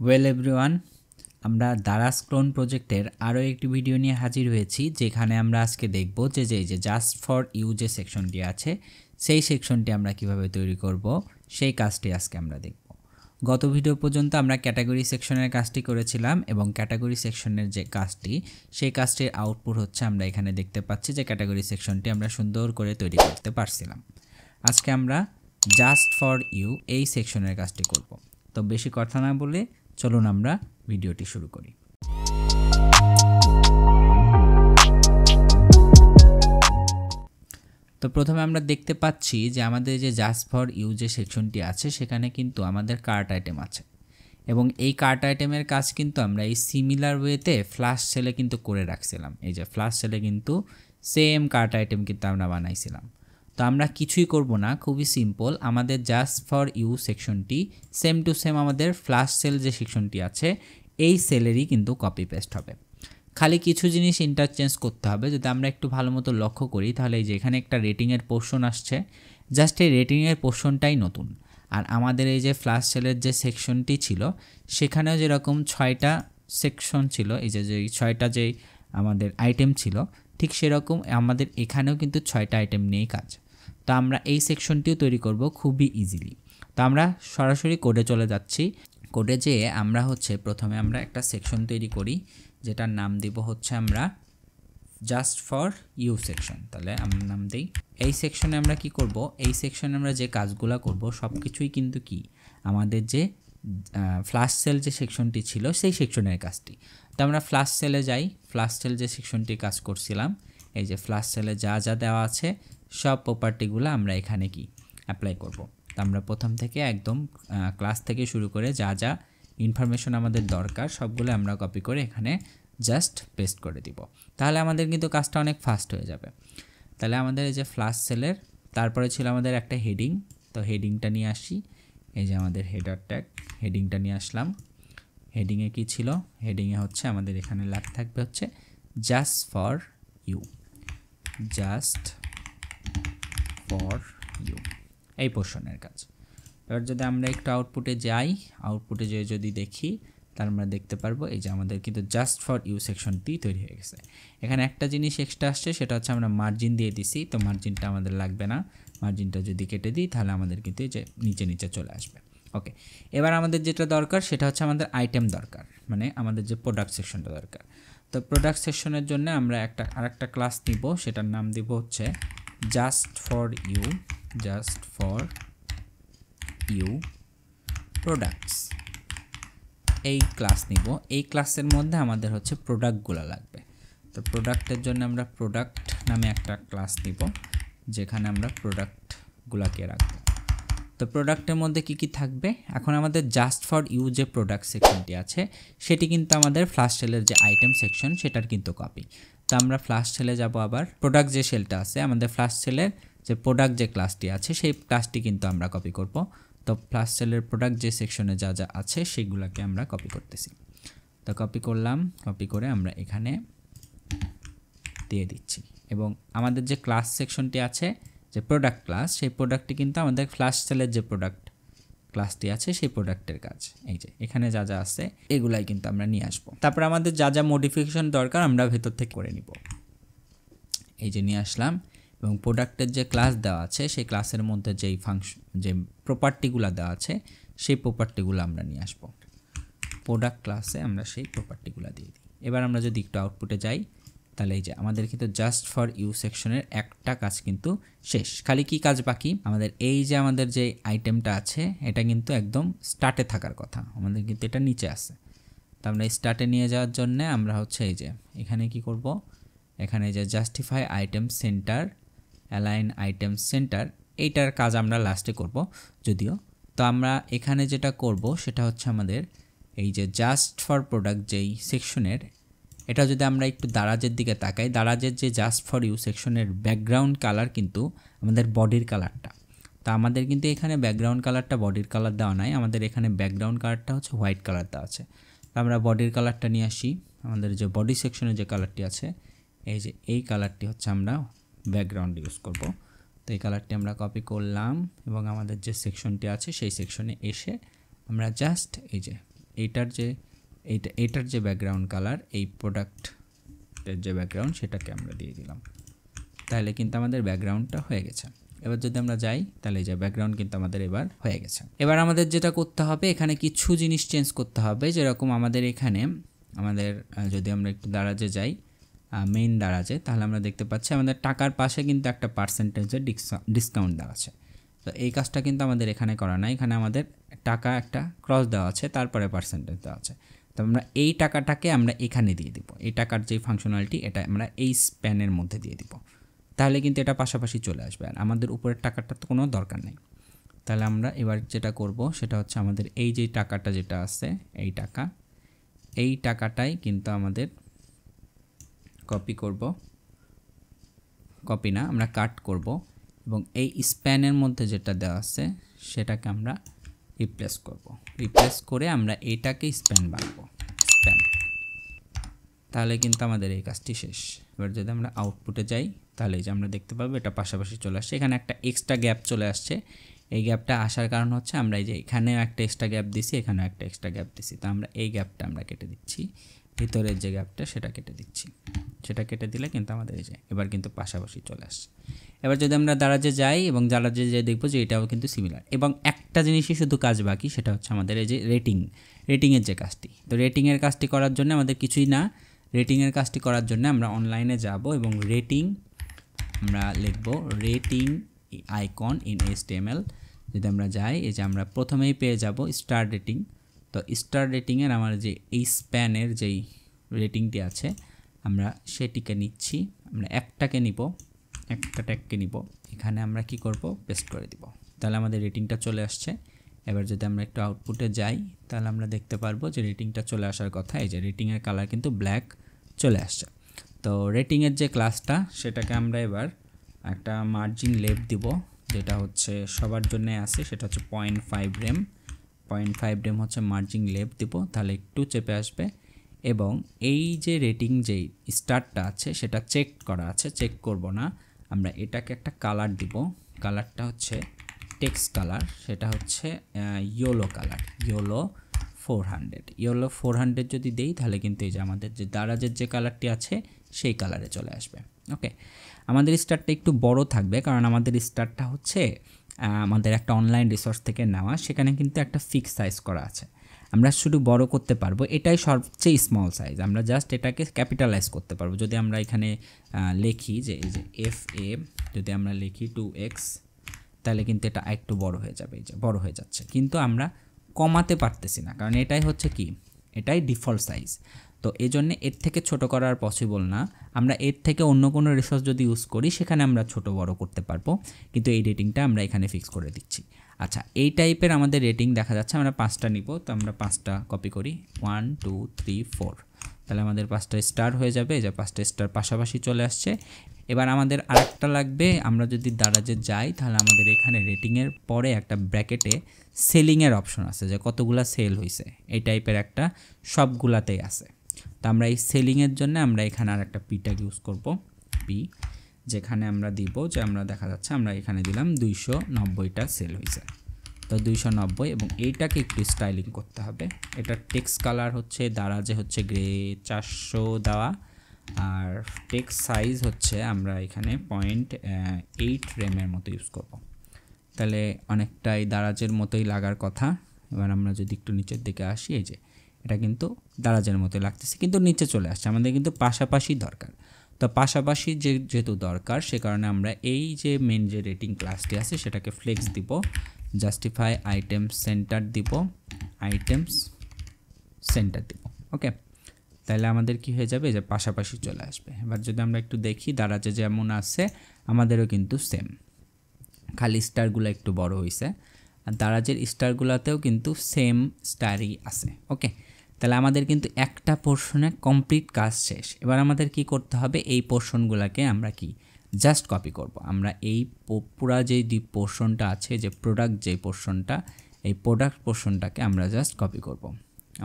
Well everyone, আমরা Daraz clone প্রজেক্টের আরও একটি ভিডিও নিয়ে হাজির হয়েছি, যেখানে আমরা আজকে দেখব যে জাস্ট ফর ইউ যে সেকশনটি আছে সেই সেকশনটি আমরা কিভাবে তৈরি করব, সেই কাজটি আজকে আমরা দেখব। গত ভিডিও পর্যন্ত আমরা ক্যাটাগরি সেকশনের কাজটি করেছিলাম এবং ক্যাটাগরি সেকশনের যে কাজটি সেই কাজটির আউটপুট হচ্ছে আমরা এখানে দেখতে পাচ্ছি যে ক্যাটাগরি সেকশনটি আমরা সুন্দর করে তৈরি করতে পারছিলাম। আজকে আমরা জাস্ট ফর ইউ এই সেকশনের কাজটি করব। তো বেশি কথা না বলে চলুন আমরা ভিডিওটি শুরু করি। তো প্রথমে আমরা দেখতে পাচ্ছি যে আমাদের যে জাস্ট ফর ইউ যে সেকশনটি আছে সেখানে কিন্তু আমাদের কার্ট আইটেম আছে এবং এই কার্ট আইটেমের কাজ কিন্তু আমরা এই সিমিলার ওয়েতে ফ্ল্যাশ সেলে কিন্তু করে রাখছিলাম। এই যে ফ্ল্যাশ সেলে কিন্তু সেম কার্ট আইটেম কিন্তু আমরা বানাইছিলাম। তো আমরা কিছুই করব না, খুবই সিম্পল। আমাদের জাস্ট ফর ইউ সেকশনটি সেম টু সেম আমাদের ফ্ল্যাশ সেল যে সেকশনটি আছে এই সেলেরই কিন্তু কপি পেস্ট হবে। খালি কিছু জিনিস ইন্টারচেঞ্জ করতে হবে। যদি আমরা একটু ভালো মতো লক্ষ্য করি তাহলে এই যে এখানে একটা রেটিংয়ের পোর্শন আসছে, জাস্ট এই রেটিংয়ের পোর্শনটাই নতুন। আর আমাদের এই যে ফ্ল্যাশ সেলের যে সেকশনটি ছিল সেখানেও যেরকম 6টা সেকশন ছিল, এই যে 6টা যে আমাদের আইটেম ছিল ঠিক সেরকম আমাদের এখানেও কিন্তু 6টা আইটেম নিয়েই কাজ। তো আমরা এই সেকশনটিও তৈরি করব খুবই ইজিলি। তো আমরা সরাসরি কোডে চলে যাচ্ছি। কোডে যেয়ে আমরা প্রথমে আমরা একটা সেকশন তৈরি করি যেটার নাম দিব হচ্ছে আমরা জাস্ট ফর ইউ সেকশন। তাহলে আমরা নাম দিই। এই সেকশনে আমরা কি করব, এই সেকশনে আমরা যে কাজগুলো করব সব কিছুই কিন্তু কি আমাদের যে ফ্ল্যাশ সেল যে সেকশনটি ছিল সেই সেকশনের কাজটি। তো আমরা ফ্ল্যাশ সেলে যাই। ফ্ল্যাশ সেল যে সেকশনটি কাজ করছিলাম, এই যে ফ্ল্যাশ সেলে যা যা দেওয়া আছে সব প্রপার্টিগুলো আমরা এখানে কি অ্যাপ্লাই করব। তো আমরা প্রথম থেকে একদম ক্লাস থেকে শুরু করে যা যা ইনফরমেশন আমাদের দরকার সবগুলো আমরা কপি করে এখানে জাস্ট পেস্ট করে দিব। তাহলে আমাদের কিন্তু কাজটা অনেক ফাস্ট হয়ে যাবে। তাহলে আমাদের এই যে ফ্ল্যাশ সেলের তারপরে ছিল আমাদের একটা হেডিং। তো হেডিংটা নিয়ে আসি। এই যে আমাদের হেডার ট্যাগ, হেডিংটা নিয়ে আসলাম। হেডিংয়ে কি ছিল, হেডিংয়ে হচ্ছে আমাদের এখানে লেখা থাকবে হচ্ছে just for you, just for you এই পোর্শনের কাজ। এবার যদি আমরা একটু আউটপুটে যাই, আউটপুটে যেয়ে যদি দেখি তাহলে আমরা দেখতে পারবো এই যে আমাদের কিন্তু জাস্ট ফর ইউ সেকশনটি তৈরি হয়ে গেছে। এখানে একটা জিনিস এক্সট্রা আসছে, সেটা হচ্ছে আমরা মার্জিন দিয়ে দিছি। তো মার্জিনটা আমাদের লাগবে না, মার্জিনটা যদি কেটে দিই তাহলে আমাদের কিন্তু এই যে নিচে নিচে চলে আসবে। ওকে, এবার আমাদের যেটা দরকার সেটা হচ্ছে আমাদের আইটেম দরকার, মানে আমাদের যে প্রোডাক্ট সেকশনটা দরকার। তো প্রোডাক্ট সেকশনের জন্য আমরা আরেকটা ক্লাস নিব, সেটার নাম দিব হচ্ছে just for you, just for you products. এই ক্লাস নিব। এই ক্লাসের মধ্যে আমাদের হচ্ছে প্রোডাক্টগুলো লাগবে। তো প্রোডাক্টের জন্য আমরা প্রোডাক্ট নামে একটা ক্লাস নিব, যেখানে আমরা প্রোডাক্টগুলোকে রাখবো। তো প্রোডাক্টের মধ্যে কি কি থাকবে, এখন আমাদের জাস্ট ফর ইউ যে প্রোডাক্ট সেকশনটি আছে সেটি কিন্তু আমাদের ফ্ল্যাশ সেলের যে আইটেম সেকশন সেটার কিন্তু কপি। তো আমরা ফ্ল্যাশ সেলে যাব, আবার প্রোডাক্ট যে সেলটা আছে আমাদের ফ্ল্যাশ সেলের যে প্রোডাক্ট যে ক্লাসটি আছে সেই ক্লাসটি কিন্তু আমরা কপি করব। তো ফ্ল্যাশ সেলের প্রোডাক্ট যে সেকশনে যা যা আছে সেগুলোকে আমরা কপি করতেছি। তো কপি করলাম, কপি করে আমরা এখানে দিয়ে দিচ্ছি। এবং আমাদের যে ক্লাস সেকশনটি আছে যে প্রোডাক্ট ক্লাস, সেই প্রোডাক্টটি কিন্তু আমাদের ফ্ল্যাশ সেলের যে প্রোডাক্ট ক্লাসটি আছে সেই প্রোডাক্টের কাজ। এই যে এখানে যা যা আছে এগুলাই কিন্তু আমরা নিয়ে আসবো। তারপর আমাদের যা যা মডিফিকেশন দরকার আমরা ভেতর থেকে করে নিব। এই যে নিয়ে আসলাম এবং প্রোডাক্টের যে ক্লাস দেওয়া আছে সেই ক্লাসের মধ্যে যেই ফাংশন যে প্রপার্টিগুলো দেওয়া আছে সেই প্রপার্টিগুলো আমরা নিয়ে আসবো। প্রোডাক্ট ক্লাসে আমরা সেই প্রপার্টিগুলো দিয়ে দিই। এবার আমরা যদি একটু আউটপুটে যাই তাহলে এই যে আমাদের কিন্তু জাস্ট ফর ইউ সেকশনের একটা কাজ কিন্তু শেষ। খালি কি কাজ বাকি, আমাদের এই যে আমাদের যে আইটেমটা আছে এটা কিন্তু একদম স্টার্টে থাকার কথা, আমাদের কিন্তু এটা নিচে আছে। তো আমরা স্টার্টে নিয়ে যাওয়ার জন্য আমরা এই যে এখানে কি করব, এখানে যে justify item centre, align item centre, এইটার কাজ আমরা লাস্টে করব যদিও। তো আমরা এখানে যেটা করব সেটা হচ্ছে আমাদের এই যে জাস্ট ফর প্রোডাক্ট যেই সেকশনের, এটা যদি আমরা একটু দারাজের দিকে তাকাই, দারাজের যে জাস্ট ফর ইউ সেকশনের ব্যাকগ্রাউন্ড কালার কিন্তু আমাদের বডির কালারটা। তা আমাদের কিন্তু এখানে ব্যাকগ্রাউন্ড কালারটা বডির কালার দেওয়া নাই, আমাদের এখানে ব্যাকগ্রাউন্ড কালারটা হচ্ছে হোয়াইট কালার দেওয়া আছে। তো আমরা বডির কালারটা নিয়ে আসি। আমাদের যে বডি সেকশনের যে কালারটি আছে এই যে এই কালারটি হচ্ছে আমরা ব্যাকগ্রাউন্ড ইউজ করব। তো এই কালারটি আমরা কপি করলাম এবং আমাদের যে সেকশনটি আছে সেই সেকশনে এসে আমরা জাস্ট এই যে এটার যে ব্যাকগ্রাউন্ড কালার, এই প্রোডাক্টের যে ব্যাকগ্রাউন্ড সেটাকে আমরা দিয়ে দিলাম। তাহলে কিন্তু আমাদের ব্যাকগ্রাউন্ডটা হয়ে গেছে। এবার যদি আমরা যাই তাহলে এই যে ব্যাকগ্রাউন্ড কিন্তু আমাদের এবার হয়ে গেছে। এবার আমাদের যেটা করতে হবে, এখানে কিছু জিনিস চেঞ্জ করতে হবে। যেরকম আমাদের এখানে যদি আমরা একটু দারাজে যাই, মেইন দারাজে, তাহলে আমরা দেখতে পাচ্ছি আমাদের টাকার পাশে কিন্তু একটা পার্সেন্টেজের ডিসকাউন্ট দেওয়া আছে। তো এই কাজটা কিন্তু আমাদের এখানে করা নাই। এখানে আমাদের টাকা একটা ক্রস দেওয়া আছে, তারপরে পার্সেন্টেজ দেওয়া আছে। তো আমরা এই টাকাটাকে আমরা এখানে দিয়ে দিব। এই টাকার যে ফাংশনালিটি, এটা আমরা এই স্প্যানের মধ্যে দিয়ে দিব। তাহলে কিন্তু এটা পাশাপাশি চলে আসবে, আর আমাদের উপরের টাকাটা তো কোনো দরকার নেই। তাহলে আমরা এবার যেটা করব সেটা হচ্ছে আমাদের এই যে টাকাটা যেটা আছে, এই টাকাটাই কিন্তু আমাদের আমরা কাট করব, এবং এই স্প্যানের মধ্যে যেটা দেওয়া আছে সেটাকে আমরা রিপ্লেস করে আমরা এটাকে স্প্যান বানাবো। তাহলে কিন্তু আমাদের এই কাজটি শেষ। এবার যদি আমরা আউটপুটে যাই তাহলে এই যে আমরা দেখতে পাবো এটা পাশাপাশি চলে আসছে। এখানে একটা এক্সট্রা গ্যাপ চলে আসছে। এই গ্যাপটা আসার কারণ হচ্ছে আমরা এই যে এখানেও একটা এক্সট্রা গ্যাপ দিছি, এখানেও একটা এক্সট্রা গ্যাপ দিছি। তো আমরা এই গ্যাপটা আমরা কেটে দিচ্ছি, ভিতরের যে গ্যাপটা সেটা কেটে দিচ্ছি। সেটা কেটে দিলে কিন্তু আমাদের এই যে এবার কিন্তু পাশাপাশি চলে আসছে। এবার যদি আমরা দারাজে যাই এবং দারাজে যাই দেখবো যে এটাও কিন্তু সিমিলার। এবং একটা জিনিসই শুধু কাজ বাকি, সেটা হচ্ছে আমাদের এই যে রেটিংয়ের যে কাজটি। তো রেটিংয়ের কাজটি করার জন্য আমাদের কিছুই না, রেটিংয়ের কাজটি করার জন্য আমরা অনলাইনে যাব এবং আমরা লিখব রেটিং আইকন ইন HTML। যদি আমরা যাই, এই যে আমরা প্রথমেই পেয়ে যাব স্টার রেটিং। তো স্টার রেটিংয়ের আমার যে এই স্প্যানের যেই রেটিংটি আছে আমরা সেটিকে নিচ্ছি। আমরা একটা ট্যাগকে নিব, এখানে আমরা কি করব, পেস্ট করে দিব। তাহলে আমাদের রেটিংটা চলে আসছে। এবার যদি আমরা একটু আউটপুটে যাই তাহলে আমরা দেখতে পারবো যে রেটিংটা চলে আসার কথা। এই যে রেটিংয়ের কালার কিন্তু ব্ল্যাক চলে আসছে। তো রেটিংয়ের যে ক্লাসটা সেটাকে আমরা এবার একটা মার্জিন লেফট দিব, যেটা হচ্ছে সবার জন্য আছে, সেটা হচ্ছে 0.5 rem। 0.5 rem হচ্ছে মার্জিন লেফট দিব, তাহলে একটু চেপে আসবে। এবং এই যে রেটিং যেই স্টারটা আছে সেটা চেক করা আছে, চেক করব না। আমরা এটাকে একটা কালার দিব, কালারটা হচ্ছে টেক্সট কালার, সেটা হচ্ছে ইয়েলো কালার, ইয়েলো 400 যদি দেই তাহলে কিন্তু এই যে আমাদের যে দারাজের যে কালারটি আছে সেই কালারে চলে আসবে। ওকে, আমাদের স্টারটা একটু বড় থাকবে, কারণ আমাদের স্টারটা হচ্ছে আমাদের একটা অনলাইন রিসোর্স থেকে নেওয়া, সেখানে কিন্তু একটা ফিক্স সাইজ করা আছে। আমরা শুধু বড় করতে পারবো, এটাই সবচেয়ে স্মল সাইজ। আমরা জাস্ট এটাকে ক্যাপিটালাইজ করতে পারবো। যদি আমরা এখানে লিখি যে এই যে FA, যদি আমরা লিখি 2x, তাহলে কিন্তু এটা একটু বড় হয়ে যাবে। এই যে বড় হয়ে যাচ্ছে, কিন্তু আমরা কমাতে পারতেছি না, কারণ এটাই হচ্ছে কি, এটাই ডিফল্ট সাইজ। তো এই জন্য এর থেকে ছোট করা আর পসিবল না। আমরা এর থেকে অন্য কোনো রিসোর্স যদি ইউজ করি সেখানে আমরা ছোট বড় করতে পারবো, কিন্তু এই রেটিংটা আমরা এখানে ফিক্স করে দিচ্ছি। আচ্ছা, এই টাইপের আমাদের রেটিং দেখা যাচ্ছে। আমরা 5টা নিব, তো আমরা 5টা কপি করি, 1 2 3 4। তাহলে আমাদের 5টা স্টার হয়ে যাবে, যে 5টা স্টার পাশাপাশি চলে আসছে। এবার আমাদের আরেকটা লাগবে। আমরা যদি দারাজে যাই তাহলে আমাদের এখানে রেটিংয়ের পরে একটা ব্র্যাকেটে সেলিংয়ের অপশন আছে, যে কতগুলা সেল হয়েছে, এই টাইপের একটা সবগুলাতেই আছে। তো আমরা এই সেলিংয়ের জন্য আমরা এখানে আর একটা পি ট্যাগ ইউজ করব, পি, যেখানে আমরা দিব যে আমরা দেখা যাচ্ছে আমরা এখানে দিলাম 290টা সেল হয়েছে। তো 290, এবং এইটাকে একটু স্টাইলিং করতে হবে। এটার টেক্সট কালার হচ্ছে দারাজে হচ্ছে গ্রে 400 দেওয়া, আর টেক্সট সাইজ হচ্ছে আমরা এখানে 0.8 রেমের মতো ইউজ করব। তাহলে অনেকটাই দারাজের মতোই লাগার কথা। এবার আমরা যদি একটু নিচের দিকে আসি, এই যে এটা কিন্তু দারাজের মতোই লাগতেছে, কিন্তু নিচে চলে আসছে। আমাদের কিন্তু পাশাপাশি দরকার। তো পাশাপাশি যেহেতু দরকার, সে কারণে আমরা এই যে মেন যে রেটিং ক্লাসটি আছে সেটাকে ফ্লেক্স দিব, জাস্টিফাই আইটেমস সেন্টার দিব, আইটেমস সেন্টার দিব। ওকে, তাহলে আমাদের কি হয়ে যাবে, যে পাশাপাশি চলে আসবে। এবার যদি আমরা একটু দেখি দারাজে যেমন আছে আমাদেরও কিন্তু সেম, খালি স্টারগুলো একটু বড় হয়েছে, আর দারাজের স্টারগুলোতেও কিন্তু সেম স্টারই আছে। ওকে, তাহলে আমাদের কিন্তু একটা পোর্শনে কমপ্লিট কাজ শেষ। এবার আমাদের কি করতে হবে, এই পোর্শনগুলোকে আমরা কি জাস্ট কপি করব। আমরা এই পুরা যে পোর্শনটা আছে, যে প্রোডাক্ট যে পোর্শনটা, এই প্রোডাক্ট পোর্শনটাকে আমরা জাস্ট কপি করব।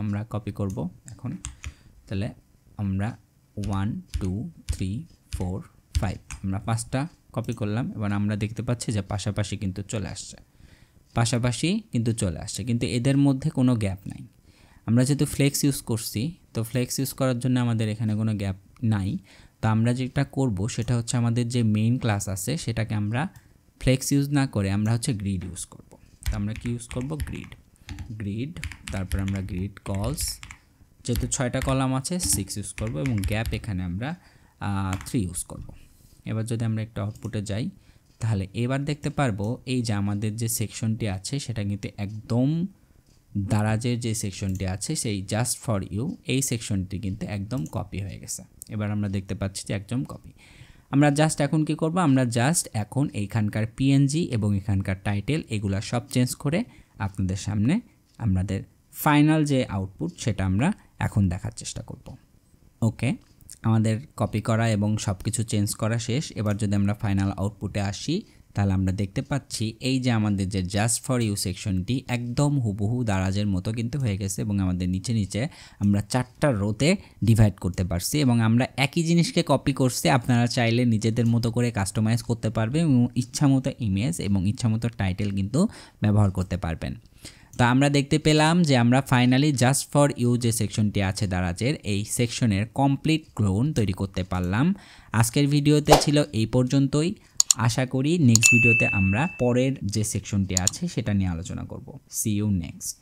আমরা কপি করব এখন। তাহলে আমরা 1 2 3 4 5 আমরা 5টা কপি করলাম। এবার আমরা দেখতে পাচ্ছি যে পাশাপাশি কিন্তু চলে আসছে, কিন্তু এদের মধ্যে কোনো গ্যাপ নাই। আমরা যেহেতু ফ্লেক্স ইউজ করছি, তো ফ্লেক্স ইউজ করার জন্য আমাদের এখানে কোনো গ্যাপ নাই। তো আমরা যেটা করব সেটা হচ্ছে আমাদের যে মেইন ক্লাস আছে সেটাকে আমরা ফ্লেক্স ইউজ না করে আমরা হচ্ছে গ্রিড ইউজ করব। তো আমরা কি ইউজ করব? গ্রিড, তারপর আমরা গ্রিড কলস, যেহেতু 6টা কলাম আছে 6 ইউজ করব এবং গ্যাপ এখানে আমরা 3 ইউজ করব। এবার যদি আমরা একটু আউটপুটে যাই, তাহলে এবার দেখতে পারবো এই যে আমাদের যে সেকশনটি আছে সেটা কিন্তু একদম দারাজের যে সেকশনটি আছে সেই জাস্ট ফর ইউ এই সেকশনটি কিন্তু একদম কপি হয়ে গেছে। এবার আমরা দেখতে পাচ্ছি যে একদম কপি। আমরা জাস্ট এখন কি করব? আমরা জাস্ট এখন এইখানকার পিএনজি এবং এখানকার টাইটেল এগুলা সব চেঞ্জ করে আপনাদের সামনে আমাদের ফাইনাল যে আউটপুট সেটা আমরা এখন দেখার চেষ্টা করব। ওকে, আমাদের কপি করা এবং সব কিছু চেঞ্জ করা শেষ। এবার যদি আমরা ফাইনাল আউটপুটে আসি, তাহলে আমরা দেখতে পাচ্ছি এই যে আমাদের যে জাস্ট ফর ইউ সেকশনটি একদম হুবহু দারাজের মতো কিন্তু হয়ে গেছে এবং আমাদের নিচে নিচে আমরা 4টা রোতে ডিভাইড করতে পারছি এবং আমরা একই জিনিসকে কপি করছি। আপনারা চাইলে নিজেদের মতো করে কাস্টমাইজ করতে পারবেন এবং ইচ্ছামতো ইমেজ এবং ইচ্ছামতো টাইটেল কিন্তু ব্যবহার করতে পারবেন। তো আমরা দেখতে পেলাম যে আমরা ফাইনালি জাস্ট ফর ইউ যে সেকশনটি আছে দারাজের এই সেকশনের কমপ্লিট ক্লোন তৈরি করতে পারলাম। আজকের ভিডিওতে ছিল এই পর্যন্তই। আশা করি নেক্সট ভিডিওতে আমরা পরের যে সেকশনটি আছে সেটা নিয়ে আলোচনা করব। See you next.